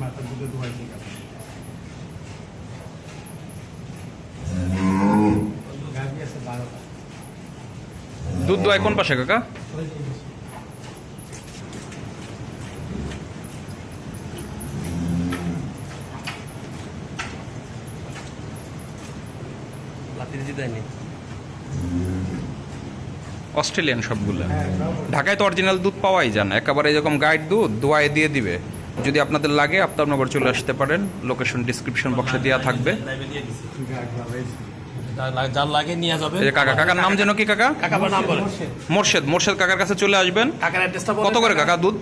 মাথার দুধে দোয়াই ঠিক আছে। গাভী আছে 12টা। দুধ দোয়ায় কোন পাশে কাকা? অস্ট্রেলিয়ান সবগুলো। ঢাকায় তো অরিজিনাল দুধ পাওয়াই যায় না, একেবারে এরকম গাইড দুধ দোয়ায় দিয়ে দিবে। যদি আপনাদের লাগে আফতাবনগর চলে আসতে পারেন, লোকেশন ডিসক্রিপশন বক্সে দেওয়া থাকবে। যার লাগে নিয়ে যাবে। এই যে কাকা, কাকার নাম যেন কি কাকা? কাকা আপনার নাম বলেন। মোর্শেদ। মোর্শেদ কাকার কাছে চলে আসবেন। কাকার অ্যাড্রেসটা বলেন। কত করে কাকা দুধ?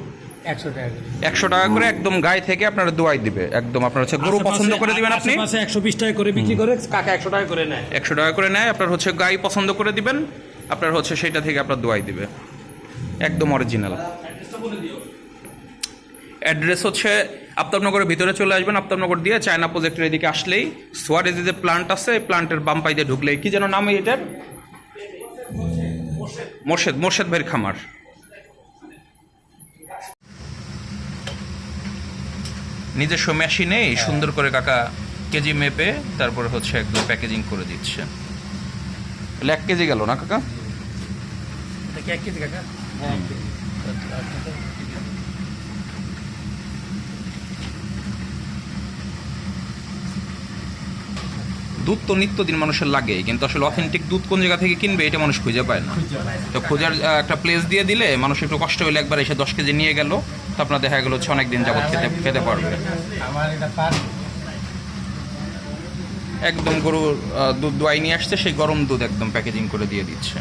100 টাকা করে। 100 টাকা করে একদম গায়ে থেকে আপনারা দোয়াই দিবে। একদম আপনার হচ্ছে গরু পছন্দ করে দিবেন আপনি। আশেপাশে 120 টাকা করে বিক্রি করে, কাকা 100 টাকা করে নেয়। 100 টাকা করে নেয়, আপনার হচ্ছে গাই পছন্দ করে দিবেন, আপনার হচ্ছে সেটা থেকে আপনার দোয়াই দিবে, একদম অরিজিনাল। অ্যাড্রেস হচ্ছে আফতাবনগরের ভিতরে চলে আসবেন। আফতাবনগর দিয়ে চায়না প্রজেক্টের এদিকে আসলেই সোয়ারেজে যে প্লান্ট আছে, এই প্লান্টের বাম পাই দিয়ে ঢুকলেই কি যেন নাম এটার? মোর্শেদ। মোর্শেদ ভাইয়ের খামার। নিজস্ব মেশিনেই সুন্দর করে কাকা কেজি মেপে তারপরে হচ্ছে একদম প্যাকেজিং করে দিচ্ছে। 1 কেজি গেল না কাকা? এটা কি 1 কেজি কাকা? হ্যাঁ। দুধ তো নিত্যদিন মানুষের লাগে, কিন্তু আসলে অথেন্টিক দুধ কোন জায়গা থেকে কিনবে এটা মানুষ খুঁজে পায় না। তো খোঁজার একটা প্লেস দিয়ে দিলে মানুষ একটু কষ্ট হলে একবার এসে 10 কেজি নিয়ে গেল, তো আপনার দেখা গেল হচ্ছে অনেক দিন যাবত খেতে পারবে। আমার এটা পার একদম গরুর দুধ দোয়াই নিয়ে আসছে, সেই গরম দুধ একদম প্যাকেজিং করে দিয়ে দিচ্ছে।